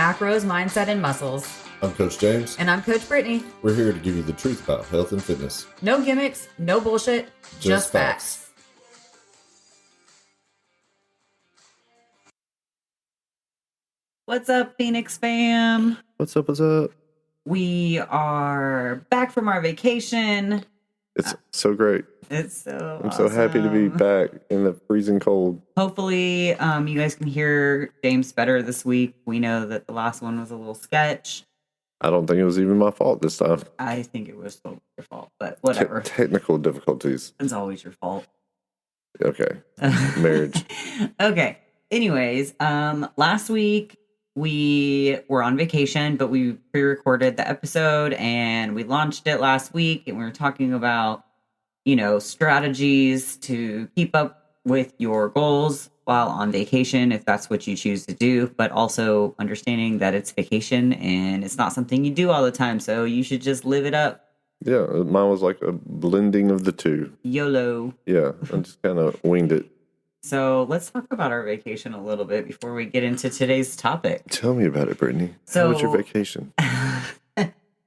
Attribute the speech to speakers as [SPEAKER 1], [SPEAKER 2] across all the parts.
[SPEAKER 1] Macros, Mindset, and Muscles.
[SPEAKER 2] I'm Coach James.
[SPEAKER 1] And I'm Coach Brittany.
[SPEAKER 2] We're here to give you the truth about health and fitness.
[SPEAKER 1] No gimmicks, no bullshit, just facts. What's up, Phoenix fam?
[SPEAKER 2] What's up? What's up?
[SPEAKER 1] We are back from our vacation.
[SPEAKER 2] It's so great.
[SPEAKER 1] It's so
[SPEAKER 2] I'm so happy to be back in the freezing cold.
[SPEAKER 1] Hopefully, you guys can hear James better this week. We know that the last one was a little sketch.
[SPEAKER 2] I don't think it was even my fault this time.
[SPEAKER 1] I think it was totally your fault, but whatever.
[SPEAKER 2] Technical difficulties.
[SPEAKER 1] It's always your fault.
[SPEAKER 2] Okay. Marriage.
[SPEAKER 1] Okay. Anyways, last week we were on vacation, but we pre-recorded the episode and we launched it last week, and we were talking about, strategies to keep up with your goals while on vacation, if that's what you choose to do, but also understanding that it's vacation and it's not something you do all the time. So you should just live it up.
[SPEAKER 2] Yeah. Mine was like a blending of the two.
[SPEAKER 1] YOLO.
[SPEAKER 2] Yeah. I just kind of winged it.
[SPEAKER 1] So let's talk about our vacation a little bit before we get into today's topic.
[SPEAKER 2] Tell me about it, Brittany. How was your vacation?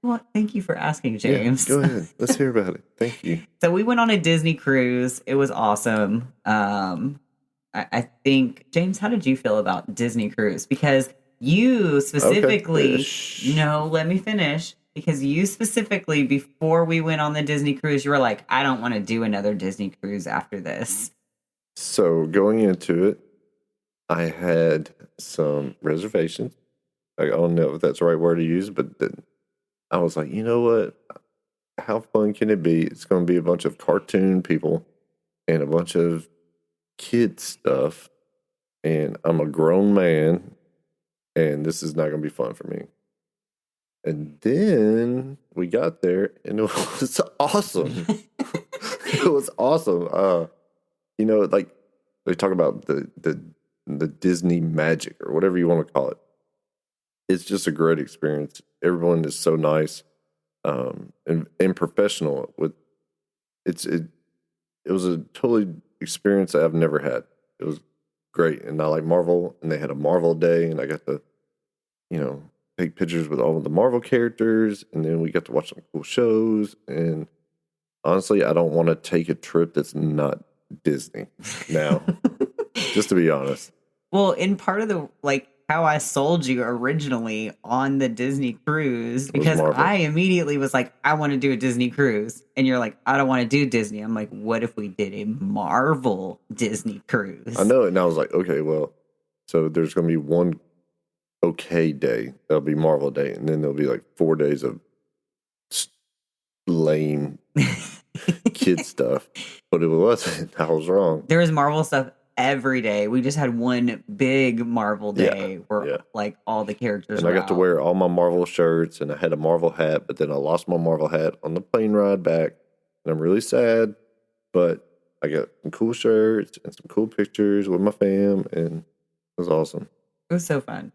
[SPEAKER 1] Well, thank you for asking, James.
[SPEAKER 2] Yeah, go ahead. Let's hear about it. Thank you.
[SPEAKER 1] So we went on a Disney cruise. It was awesome. I think, James, how did you feel about Disney cruise? Because you specifically, no, let me finish. Because you specifically, before we went on the Disney cruise, you were like, I don't want to do another Disney cruise after this.
[SPEAKER 2] So going into it, I had some reservations. I don't know if that's the right word to use, but I was like, you know what? How fun can it be? It's going to be a bunch of cartoon people and a bunch of kid stuff. And I'm a grown man, and this is not going to be fun for me. And then we got there, and it was awesome. It was awesome. Like they talk about the Disney magic or whatever you want to call it. It's just a great experience. Everyone is so nice, and professional. It was a totally experience that I've never had. It was great, and I like Marvel, and they had a Marvel day, and I got to, take pictures with all of the Marvel characters, and then we got to watch some cool shows. And honestly, I don't want to take a trip that's not Disney now, just to be honest.
[SPEAKER 1] Well, in part of the how I sold you originally on the Disney cruise, because I immediately was like, I want to do a Disney cruise. And you're like, I don't want to do Disney. I'm like, what if we did a Marvel Disney cruise?
[SPEAKER 2] I know. And I was like, okay, well, so there's going to be one okay day. That'll be Marvel day. And then there'll be like 4 days of lame kid stuff. But it wasn't. I was wrong.
[SPEAKER 1] There was Marvel stuff every day. We just had one big Marvel day where all the characters
[SPEAKER 2] and I got to wear all my Marvel shirts, and I had a Marvel hat, but then I lost my Marvel hat on the plane ride back, and I'm really sad, but I got some cool shirts and some cool pictures with my fam, and it was awesome.
[SPEAKER 1] It was so fun.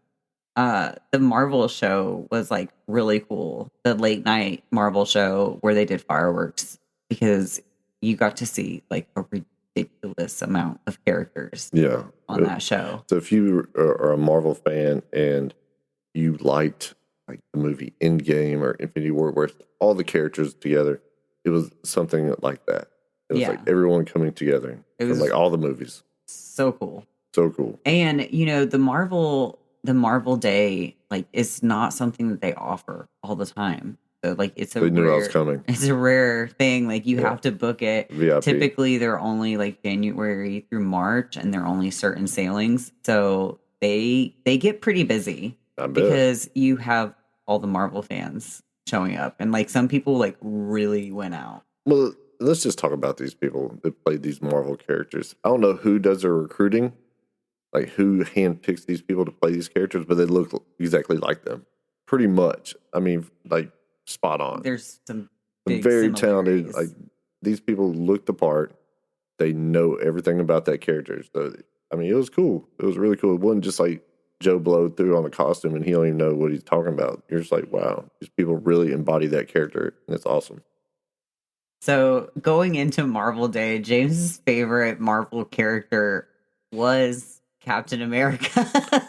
[SPEAKER 1] The Marvel show was really cool. The late night Marvel show where they did fireworks, because you got to see a ridiculous amount of characters on that show.
[SPEAKER 2] So if you are a Marvel fan and you liked the movie Endgame or Infinity War, where all the characters together, it was something like that. It was everyone coming together from all the movies.
[SPEAKER 1] So cool.
[SPEAKER 2] So cool.
[SPEAKER 1] And the Marvel Day is not something that they offer all the time. So
[SPEAKER 2] they knew I was coming.
[SPEAKER 1] It's a rare thing. You have to book it.
[SPEAKER 2] VIP.
[SPEAKER 1] Typically, they're only January through March, and they're only certain sailings. So they get pretty busy because you have all the Marvel fans showing up, and some people really went out.
[SPEAKER 2] Well, let's just talk about these people that play these Marvel characters. I don't know who does their recruiting, who handpicks these people to play these characters, but they look exactly like them, pretty much. I mean, spot on.
[SPEAKER 1] There's some
[SPEAKER 2] very talented. These people look the part. They know everything about that character. So I mean, it was cool. It was really cool. It wasn't just Joe Blow threw on the costume and he don't even know what he's talking about. You're just wow, these people really embody that character, and it's awesome.
[SPEAKER 1] So going into Marvel Day, James's favorite Marvel character was Captain America.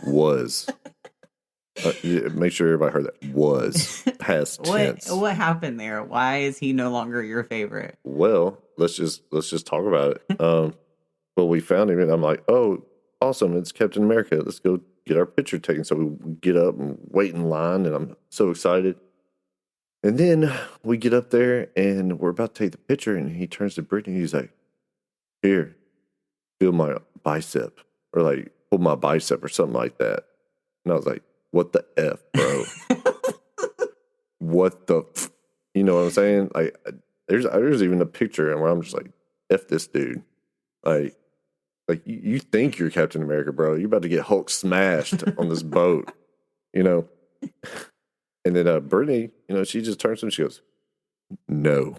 [SPEAKER 2] Yeah, make sure everybody heard that. Was past tense.
[SPEAKER 1] What happened there? Why is he no longer your favorite?
[SPEAKER 2] Well, let's just talk about it. Well, we found him, and I'm like, oh, awesome! It's Captain America. Let's go get our picture taken. So we get up and wait in line, and I'm so excited. And then we get up there, and we're about to take the picture, and he turns to Brittany. He's like, "Here, feel my bicep," or like, "Pull my bicep," or something like that. And I was like, "What the f, bro? What the?" You know what I'm saying? Like, there's even a picture where I'm just like, "F this dude." Like you think you're Captain America, bro. You're about to get Hulk smashed on this boat, you know. And then Brittany, she just turns to him. She goes, "No,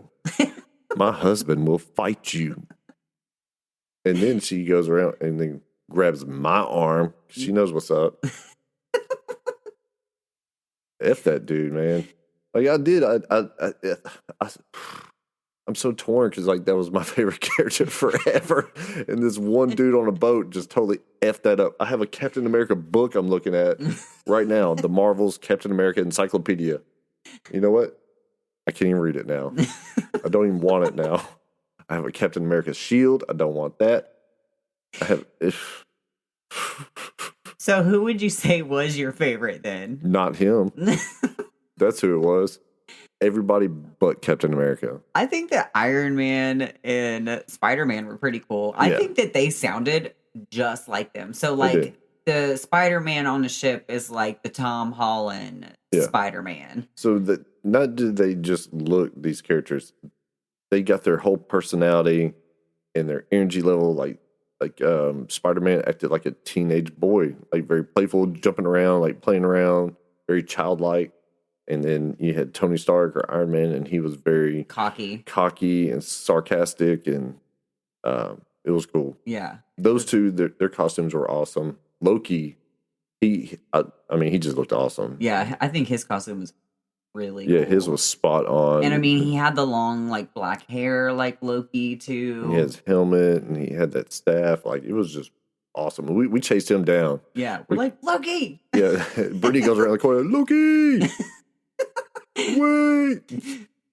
[SPEAKER 2] my husband will fight you." And then she goes around and then grabs my arm. She knows what's up. F that dude, man. Like I did, I'm so torn because like that was my favorite character forever, and this one dude on a boat just totally effed that up. I have a Captain America book I'm looking at right now, the Marvel's Captain America Encyclopedia. You know what? I can't even read it now. I don't even want it now. I have a Captain America shield. I don't want that. I have.
[SPEAKER 1] So who would you say was your favorite then?
[SPEAKER 2] Not him. That's who it was. Everybody but Captain America.
[SPEAKER 1] I think that Iron Man and Spider-Man were pretty cool. I think that they sounded just like them. So like the Spider-Man on the ship is like the Tom Holland Spider-Man.
[SPEAKER 2] So that not did they just look, these characters, they got their whole personality and their energy level. Like Spider-Man acted like a teenage boy, like very playful, jumping around, like playing around, very childlike. And then you had Tony Stark or Iron Man, and he was very cocky and sarcastic, and it was cool.
[SPEAKER 1] Yeah,
[SPEAKER 2] those two, their costumes were awesome. Loki, he just looked awesome.
[SPEAKER 1] Yeah, I think his costume was really
[SPEAKER 2] cool.
[SPEAKER 1] Cool.
[SPEAKER 2] His was spot on.
[SPEAKER 1] And I mean, he had the long like black hair like Loki too.
[SPEAKER 2] And he had his helmet, and he had that staff. Like it was just awesome. We chased him down.
[SPEAKER 1] Yeah, we're like Loki.
[SPEAKER 2] Yeah, Brittany goes around the corner, Loki. Wait!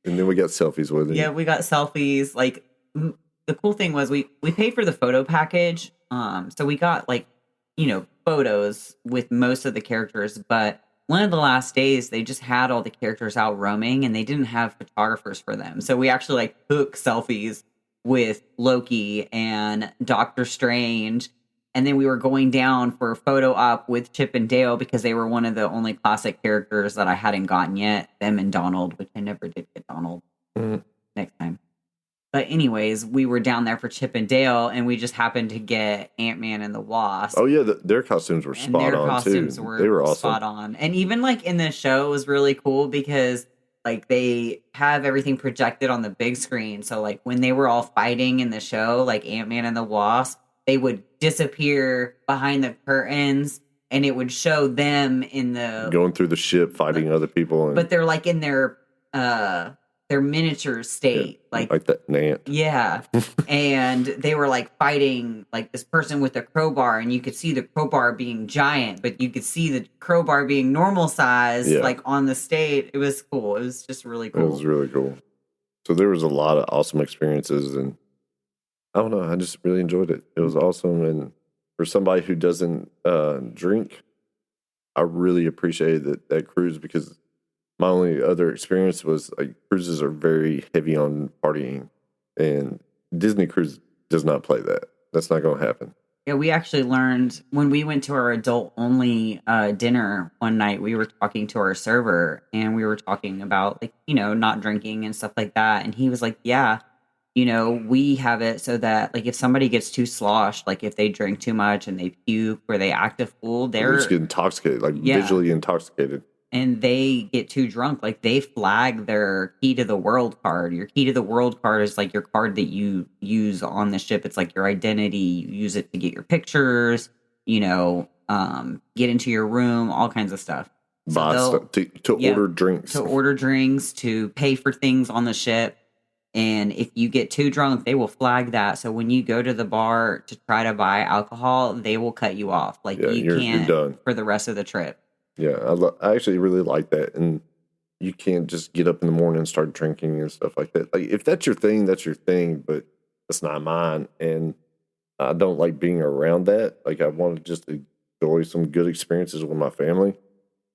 [SPEAKER 2] And then we got selfies with him.
[SPEAKER 1] Yeah, we got selfies. Like the cool thing was we paid for the photo package. So we got like, photos with most of the characters, but one of the last days they just had all the characters out roaming and they didn't have photographers for them. So we actually like took selfies with Loki and Doctor Strange. And then we were going down for a photo op with Chip and Dale because they were one of the only classic characters that I hadn't gotten yet. Them and Donald, which I never did get Donald next time. But anyways, we were down there for Chip and Dale, and we just happened to get Ant-Man and the Wasp.
[SPEAKER 2] Oh, yeah, their costumes were spot on, too. Their costumes were awesome.
[SPEAKER 1] Spot on. And even, like, in the show, it was really cool because, like, they have everything projected on the big screen. So, like, when they were all fighting in the show, like Ant-Man and the Wasp, they would disappear behind the curtains, and it would show them in the
[SPEAKER 2] going through the ship fighting other people.
[SPEAKER 1] But they're like in their miniature state, like
[SPEAKER 2] that ant.
[SPEAKER 1] Yeah, and they were like fighting like this person with a crowbar, and you could see the crowbar being giant, but you could see the crowbar being normal size, like on the stage. It was cool. It was just really cool.
[SPEAKER 2] It was really cool. So there was a lot of awesome experiences, and I don't know. I just really enjoyed it. It was awesome. And for somebody who doesn't drink, I really appreciated that cruise because my only other experience was like cruises are very heavy on partying. And Disney Cruise does not play that. That's not going to happen.
[SPEAKER 1] Yeah, we actually learned when we went to our adult-only dinner one night, we were talking to our server and we were talking about, like, not drinking and stuff like that. And he was like, yeah, we have it so that, like, if somebody gets too sloshed, like, if they drink too much and they puke or they act a fool, they're
[SPEAKER 2] just get intoxicated, like, visually intoxicated.
[SPEAKER 1] And they get too drunk, like, they flag their key to the world card. Your key to the world card is, like, your card that you use on the ship. It's, like, your identity. You use it to get your pictures, get into your room, all kinds of stuff.
[SPEAKER 2] To order drinks.
[SPEAKER 1] To order drinks, to pay for things on the ship. And if you get too drunk, they will flag that. So when you go to the bar to try to buy alcohol, they will cut you off. Like, you can't
[SPEAKER 2] you're done
[SPEAKER 1] for the rest of the trip.
[SPEAKER 2] Yeah, I actually really like that, and you can't just get up in the morning and start drinking and stuff like that. Like if that's your thing, that's your thing, but that's not mine, and I don't like being around that. Like I want to just enjoy some good experiences with my family,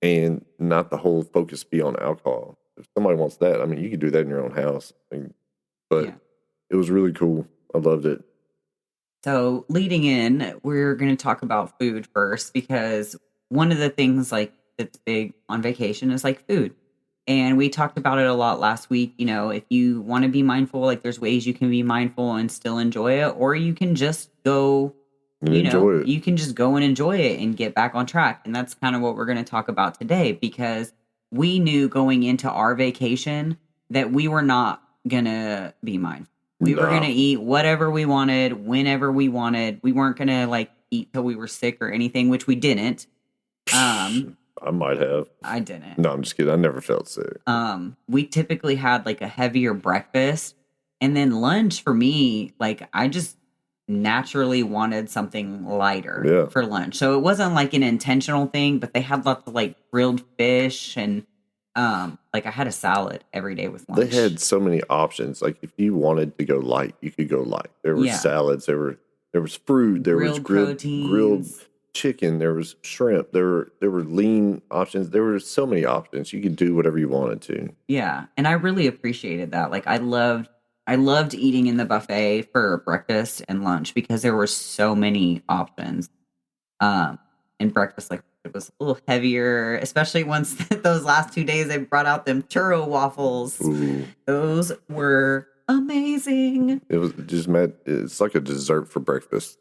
[SPEAKER 2] and not the whole focus be on alcohol. If somebody wants that, I mean, you can do that in your own house. But
[SPEAKER 1] Yeah.
[SPEAKER 2] it was really cool. I loved it.
[SPEAKER 1] So leading in, we're going to talk about food first because one of the things like that's big on vacation is like food. And we talked about it a lot last week. You know, if you want to be mindful, like there's ways you can be mindful and still enjoy it, or you can just go,
[SPEAKER 2] And enjoy it.
[SPEAKER 1] you can just go and enjoy it and get back on track. And that's kind of what we're going to talk about today because we knew going into our vacation that we were not going to be mindful. We were going to eat whatever we wanted, whenever we wanted. We weren't going to like eat till we were sick or anything, which we didn't.
[SPEAKER 2] I might have.
[SPEAKER 1] I didn't.
[SPEAKER 2] No, I'm just kidding. I never felt sick.
[SPEAKER 1] We typically had like a heavier breakfast, and then lunch for me, like I just naturally wanted something lighter for lunch. So it wasn't like an intentional thing, but they had lots of like grilled fish and like I had a salad every day with lunch.
[SPEAKER 2] They had so many options. Like if you wanted to go light, you could go light. There were salads, there was fruit, there was grilled chicken, there was shrimp, there were lean options. There were so many options. You could do whatever you wanted to.
[SPEAKER 1] Yeah, and I really appreciated that. Like I loved eating in the buffet for breakfast and lunch because there were so many options. And breakfast, like it was a little heavier, especially once those last 2 days they brought out them churro waffles.
[SPEAKER 2] Ooh.
[SPEAKER 1] Those were amazing.
[SPEAKER 2] It was just it's like a dessert for breakfast.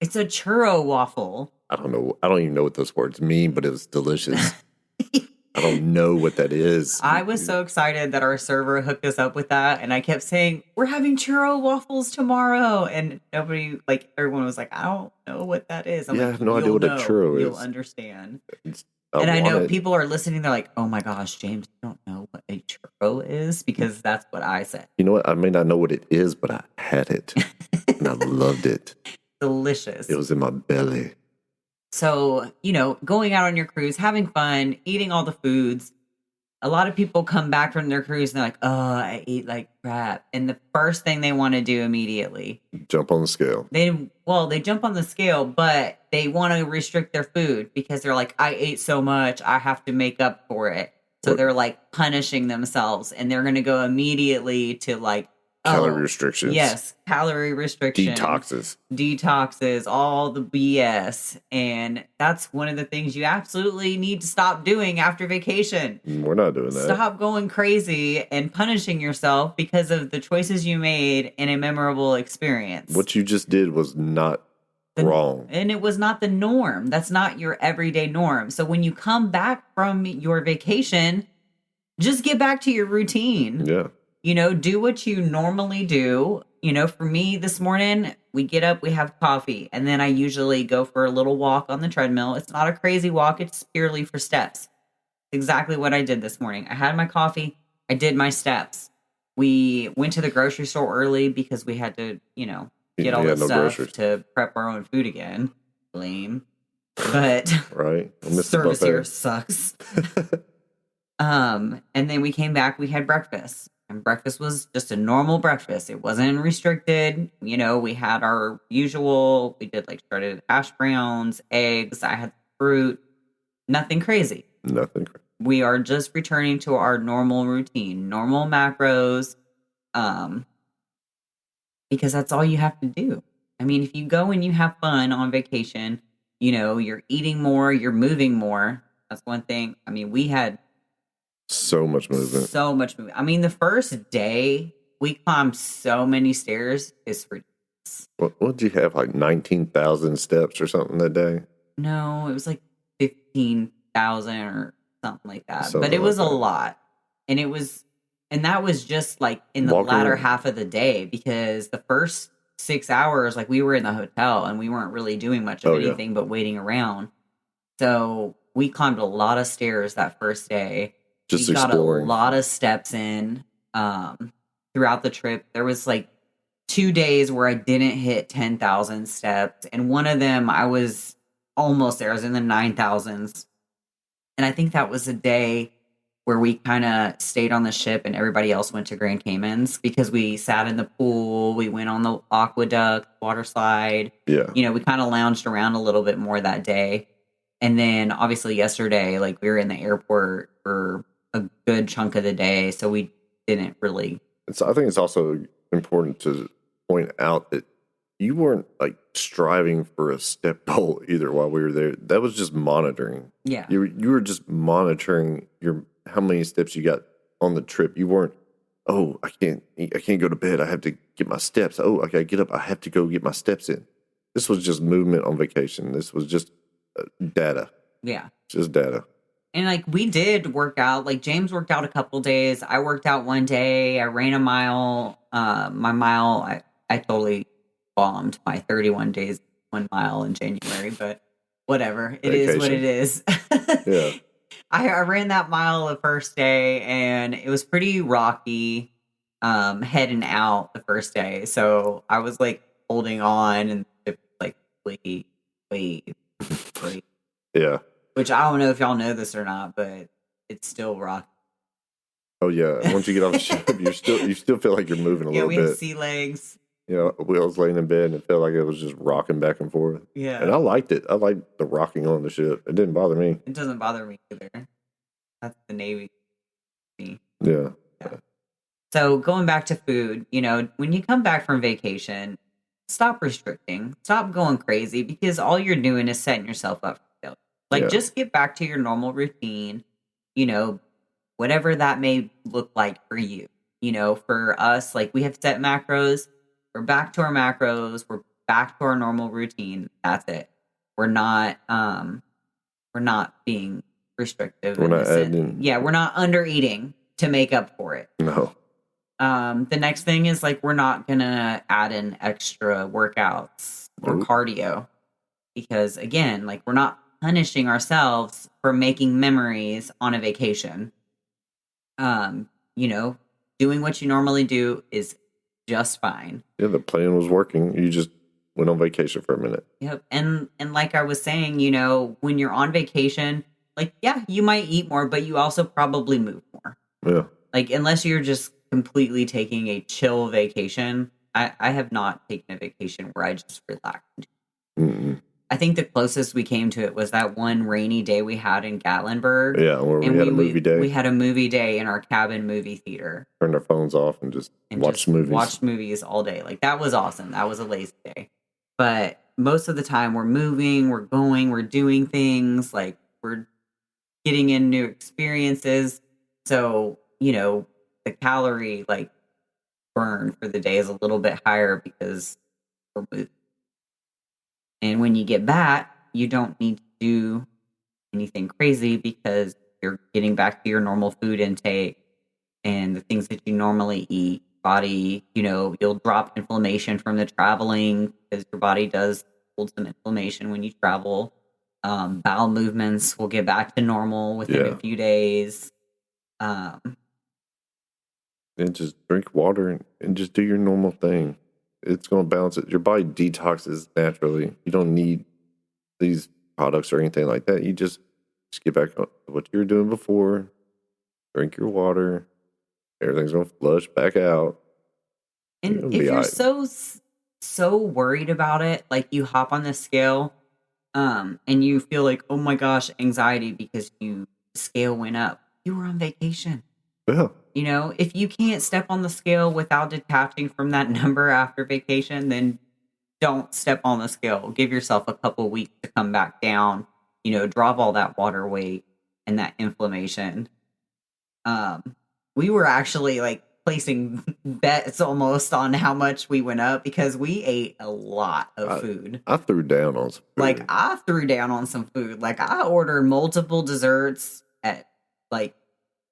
[SPEAKER 1] It's a churro waffle.
[SPEAKER 2] I don't know. I don't even know what those words mean, but it was delicious. I don't know what that is.
[SPEAKER 1] I was so excited that our server hooked us up with that. And I kept saying, we're having churro waffles tomorrow. And nobody, like, everyone was like, I don't know what that is.
[SPEAKER 2] I have no idea what a churro is.
[SPEAKER 1] You'll understand. And I know people are listening. They're like, oh my gosh, James, you don't know what a churro is? Because that's what I said.
[SPEAKER 2] You know what? I may not know what it is, but I had it. And I loved it.
[SPEAKER 1] Delicious.
[SPEAKER 2] It was in my belly.
[SPEAKER 1] So, going out on your cruise, having fun, eating all the foods. A lot of people come back from their cruise and they're like, oh, I ate like crap. And the first thing they want to do immediately.
[SPEAKER 2] Jump on the scale.
[SPEAKER 1] They jump on the scale, but they want to restrict their food because they're like, I ate so much, I have to make up for it. So they're like punishing themselves and they're going to go immediately to like,
[SPEAKER 2] calorie restrictions.
[SPEAKER 1] Yes, calorie restrictions. Detoxes, all the BS. And that's one of the things you absolutely need to stop doing after vacation.
[SPEAKER 2] We're not doing that.
[SPEAKER 1] Stop going crazy and punishing yourself because of the choices you made in a memorable experience.
[SPEAKER 2] What you just did was not wrong.
[SPEAKER 1] And it was not the norm. That's not your everyday norm. So when you come back from your vacation, just get back to your routine.
[SPEAKER 2] Yeah.
[SPEAKER 1] Do what you normally do. For me this morning, we get up, we have coffee, and then I usually go for a little walk on the treadmill. It's not a crazy walk. It's purely for steps. Exactly what I did this morning. I had my coffee. I did my steps. We went to the grocery store early because we had to, get all the stuff groceries to prep our own food again. Lame. But
[SPEAKER 2] right.
[SPEAKER 1] Service here sucks. And then we came back, we had breakfast. And breakfast was just a normal breakfast. It wasn't restricted. We had our usual, we did like shredded hash browns, eggs. I had fruit. Nothing crazy.
[SPEAKER 2] Nothing crazy.
[SPEAKER 1] We are just returning to our normal routine, normal macros, because that's all you have to do. I mean, if you go and you have fun on vacation, you're eating more, you're moving more. That's one thing. I mean, we had
[SPEAKER 2] so much movement.
[SPEAKER 1] I mean, the first day we climbed so many stairs is ridiculous.
[SPEAKER 2] What did you have? Like 19,000 steps or something that day?
[SPEAKER 1] No, it was like 15,000 or something like that. But it was a lot. And that was just like in the latter half of the day because the first 6 hours, like we were in the hotel and we weren't really doing much of anything but waiting around. So we climbed a lot of stairs that first day.
[SPEAKER 2] Just
[SPEAKER 1] we
[SPEAKER 2] exploring.
[SPEAKER 1] Got a lot of steps in throughout the trip. There was like 2 days where I didn't hit 10,000 steps. And one of them, I was almost there. I was in the 9,000s. And I think that was a day where we kind of stayed on the ship and everybody else went to Grand Caymans because we sat in the pool, we went on the aqueduct, water slide.
[SPEAKER 2] Yeah.
[SPEAKER 1] We kind of lounged around a little bit more that day. And then obviously yesterday, like we were in the airport for a good chunk of the day, so we didn't really.
[SPEAKER 2] I think it's also important to point out that you weren't like striving for a step goal either while we were there. That was just monitoring.
[SPEAKER 1] Yeah.
[SPEAKER 2] You were just monitoring how many steps you got on the trip. You weren't, oh, I can't go to bed. I have to get my steps. Oh, I gotta get up. I have to go get my steps in. This was just movement on vacation. This was just data.
[SPEAKER 1] Yeah.
[SPEAKER 2] Just data.
[SPEAKER 1] And like we did work out. Like James worked out a couple days. I worked out one day. I ran a mile. My mile, I totally bombed my 31 days, 1 mile in January, but whatever. It is what it is.
[SPEAKER 2] Yeah.
[SPEAKER 1] I ran that mile the first day and it was pretty rocky heading out the first day. So I was like holding on and like wait.
[SPEAKER 2] Yeah.
[SPEAKER 1] Which I don't know if y'all know this or not, but it's still rocky.
[SPEAKER 2] Oh yeah. Once you get off the ship, you still feel like you're moving a little bit.
[SPEAKER 1] Yeah, we had sea legs.
[SPEAKER 2] I was laying in bed and it felt like it was just rocking back and forth.
[SPEAKER 1] Yeah.
[SPEAKER 2] And I liked it. I liked the rocking on the ship. It didn't bother me.
[SPEAKER 1] It doesn't bother me either. That's the Navy.
[SPEAKER 2] Yeah.
[SPEAKER 1] So going back to food, when you come back from vacation, stop restricting. Stop going crazy because all you're doing is setting yourself up for failure. Like, just get back to your normal routine, whatever that may look like for you. For us, like we have set macros. We're back to our macros. We're back to our normal routine. That's it. We're not being restrictive.
[SPEAKER 2] We're not adding.
[SPEAKER 1] Yeah, we're not under eating to make up for it.
[SPEAKER 2] No.
[SPEAKER 1] The next thing is like we're not gonna add in extra workouts or cardio because again, like we're not punishing ourselves for making memories on a vacation. Doing what you normally do is just fine.
[SPEAKER 2] Yeah, the plan was working. You just went on vacation for a minute.
[SPEAKER 1] Yep. And like I was saying, when you're on vacation, like, yeah, you might eat more, but you also probably move more.
[SPEAKER 2] Yeah.
[SPEAKER 1] Like, unless you're just completely taking a chill vacation. I have not taken a vacation where I just relaxed.
[SPEAKER 2] Mm-mm.
[SPEAKER 1] I think the closest we came to it was that one rainy day we had in Gatlinburg.
[SPEAKER 2] Yeah, where we had a movie day.
[SPEAKER 1] We had a movie day in our cabin movie theater.
[SPEAKER 2] Turned our phones off and just watched movies.
[SPEAKER 1] Watched movies all day. Like, that was awesome. That was a lazy day. But most of the time we're moving, we're going, we're doing things. Like, we're getting in new experiences. So, the calorie, like, burn for the day is a little bit higher because we're moving. And when you get back, you don't need to do anything crazy because you're getting back to your normal food intake and the things that you normally eat. Body, you'll drop inflammation from the traveling because your body does hold some inflammation when you travel. Bowel movements will get back to normal within a few days.
[SPEAKER 2] And just drink water and just do your normal thing. It's going to balance it. Your body detoxes naturally. You don't need these products or anything like that. You just get back on what you were doing before. Drink your water. Everything's going to flush back out.
[SPEAKER 1] And if you're so worried about it, like you hop on the scale and you feel like, oh my gosh, anxiety because the scale went up. You were on vacation.
[SPEAKER 2] Yeah.
[SPEAKER 1] If you can't step on the scale without detaching from that number after vacation, then don't step on the scale. Give yourself a couple weeks to come back down, drop all that water weight and that inflammation. We were actually like placing bets almost on how much we went up because we ate a lot of food.
[SPEAKER 2] I threw down on some food.
[SPEAKER 1] Like, I threw down on some food. Like, I ordered multiple desserts at like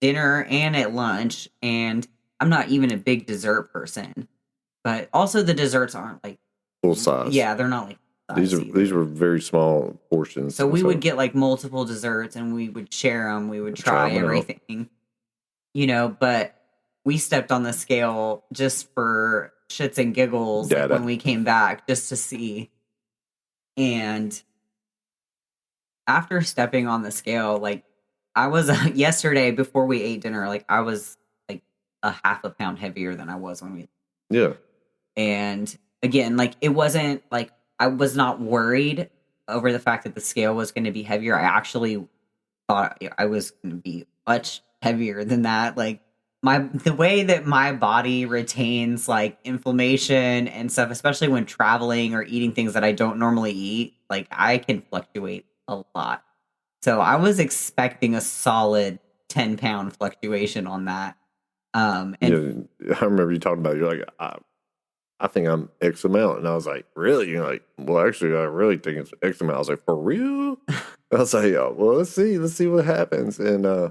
[SPEAKER 1] dinner and at lunch, and I'm not even a big dessert person, but also the desserts aren't like
[SPEAKER 2] full size.
[SPEAKER 1] Yeah, they're not like
[SPEAKER 2] these were very small portions.
[SPEAKER 1] So we would get like multiple desserts and we would share them. We would try everything, but we stepped on the scale just for shits and giggles like, when we came back just to see. And after stepping on the scale, like, I was yesterday before we ate dinner, like I was like a half a pound heavier than I was when we.
[SPEAKER 2] Yeah.
[SPEAKER 1] And again, like it wasn't like I was not worried over the fact that the scale was going to be heavier. I actually thought I was going to be much heavier than that. Like the way that my body retains like inflammation and stuff, especially when traveling or eating things that I don't normally eat, like I can fluctuate a lot. So I was expecting a solid 10-pound fluctuation on that. And
[SPEAKER 2] yeah, I remember you talking about, you're like, I think I'm X amount. And I was like, really? You're like, well, actually, I really think it's X amount. I was like, for real? I was like, oh, well, let's see what happens. And I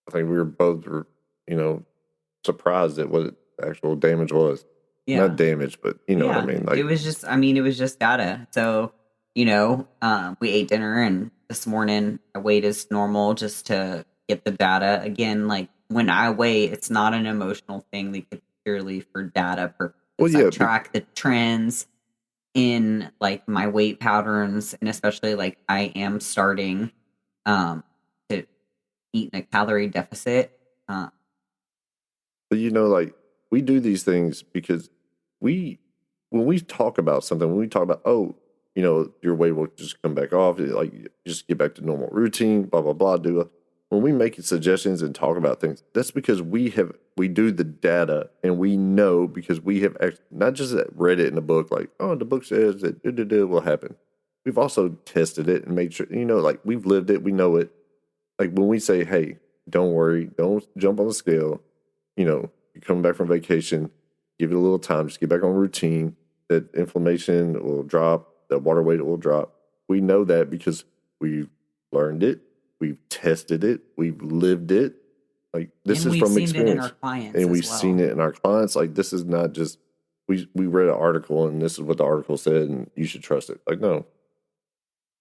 [SPEAKER 2] think we were both, surprised at what the actual damage was.
[SPEAKER 1] yeah.
[SPEAKER 2] Not damage, but you know what I mean. Like,
[SPEAKER 1] it was just data. So, we ate dinner and this morning I weighed as normal just to get the data. Again, like when I weigh, it's not an emotional thing. Like it's purely for data purposes.
[SPEAKER 2] well, yeah,
[SPEAKER 1] I track the trends in like my weight patterns, and especially like I am starting to eat in a calorie deficit.
[SPEAKER 2] But like we do these things because when we talk about something, when we talk about, your weight will just come back off, like just get back to normal routine, blah blah blah. When we make suggestions and talk about things, that's because we do the data, and we know because we have not just read it in a book, like, oh, the book says that will happen. We've also tested it and made sure, like we've lived it, we know it. Like when we say, hey, don't worry, don't jump on the scale. You're coming back from vacation, give it a little time, just get back on routine. That inflammation will drop, that water weight will drop. We know that because we've learned it, we've tested it, we've lived it. Like this is from experience,
[SPEAKER 1] it in our clients,
[SPEAKER 2] and we've seen it in our clients. Like this is not just we read an article and this is what the article said, and you should trust it. Like no,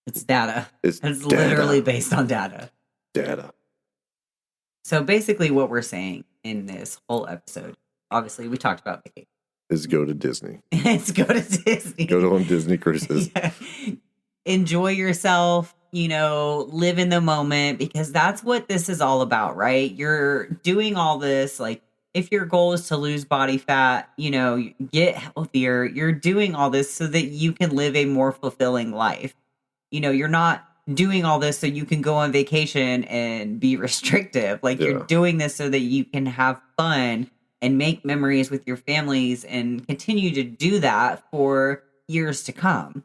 [SPEAKER 1] it's data. It's
[SPEAKER 2] data.
[SPEAKER 1] Literally based on data.
[SPEAKER 2] Data.
[SPEAKER 1] So basically, what we're saying in this whole episode, obviously, we talked about vacation.
[SPEAKER 2] Is go to Disney.
[SPEAKER 1] It's go to Disney.
[SPEAKER 2] Go on Disney cruises.
[SPEAKER 1] Yeah. Enjoy yourself, live in the moment, because that's what this is all about, right? You're doing all this, like, if your goal is to lose body fat, get healthier, you're doing all this so that you can live a more fulfilling life. You're not doing all this so you can go on vacation and be restrictive. Like you're doing this so that you can have fun and make memories with your families and continue to do that for years to come.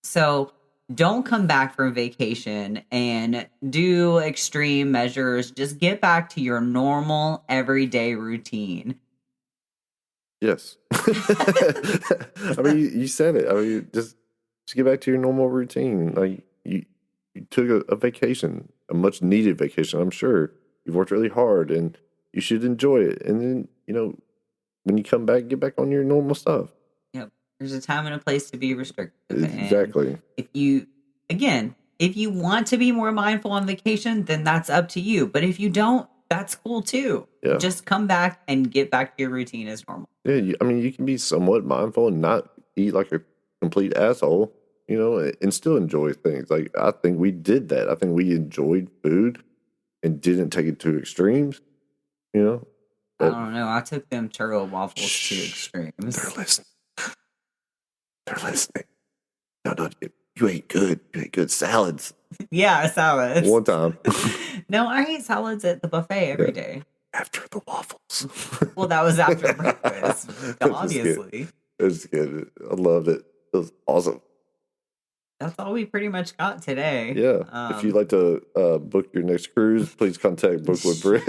[SPEAKER 1] So don't come back from vacation and do extreme measures. Just get back to your normal everyday routine.
[SPEAKER 2] Yes. I mean, you said it. I mean, just get back to your normal routine. Like you took a vacation, a much needed vacation. I'm sure you've worked really hard and you should enjoy it. And then, when you come back, get back on your normal stuff.
[SPEAKER 1] Yep. There's a time and a place to be restrictive.
[SPEAKER 2] Exactly.
[SPEAKER 1] And if you want to be more mindful on vacation, then that's up to you. But if you don't, that's cool too.
[SPEAKER 2] Yeah.
[SPEAKER 1] Just come back and get back to your routine as normal.
[SPEAKER 2] Yeah. You can be somewhat mindful and not eat like a complete asshole, and still enjoy things. Like, I think we did that. I think we enjoyed food and didn't take it to extremes,
[SPEAKER 1] I don't know. I took them churro waffles to extremes.
[SPEAKER 2] They're listening. No, you ate good. You ate good salads.
[SPEAKER 1] Yeah, salads.
[SPEAKER 2] One time.
[SPEAKER 1] No, I ate salads at the buffet every day.
[SPEAKER 2] After the waffles.
[SPEAKER 1] Well, that was after breakfast, obviously.
[SPEAKER 2] It was good. I loved it. It was awesome.
[SPEAKER 1] That's all we pretty much got today.
[SPEAKER 2] Yeah. If you'd like to book your next cruise, please contact Book with Britt.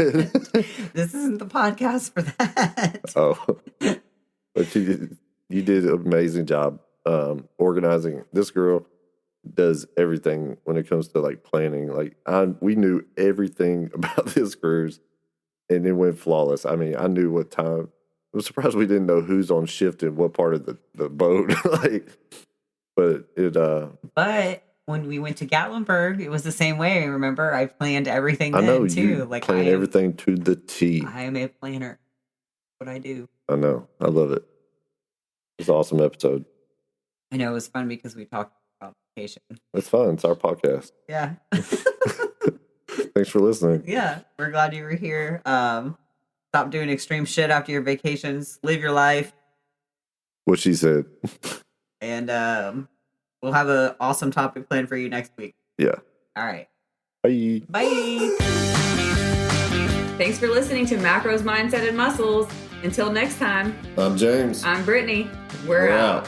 [SPEAKER 1] This isn't the podcast for that.
[SPEAKER 2] Oh. But you did an amazing job organizing. This girl does everything when it comes to like planning. Like we knew everything about this cruise and it went flawless. I mean, I knew what time. I was surprised we didn't know who's on shift in what part of the boat. But
[SPEAKER 1] when we went to Gatlinburg, it was the same way. Remember, I planned everything
[SPEAKER 2] I know,
[SPEAKER 1] too.
[SPEAKER 2] You
[SPEAKER 1] like
[SPEAKER 2] planned everything to the T.
[SPEAKER 1] I am a planner. What I do.
[SPEAKER 2] I know. I love it. It's an awesome episode.
[SPEAKER 1] I know, it was fun because we talked about vacation.
[SPEAKER 2] It's fun. It's our podcast.
[SPEAKER 1] Yeah.
[SPEAKER 2] Thanks Thanks for listening.
[SPEAKER 1] Yeah, we're glad you were here. Stop doing extreme shit after your vacations. Live your life.
[SPEAKER 2] What she said.
[SPEAKER 1] And we'll have an awesome topic planned for you next week.
[SPEAKER 2] Yeah.
[SPEAKER 1] All right.
[SPEAKER 2] Bye.
[SPEAKER 1] Bye. Thanks for listening to Macros, Mindset, and Muscles. Until next time.
[SPEAKER 2] I'm James.
[SPEAKER 1] I'm Brittany. We're out.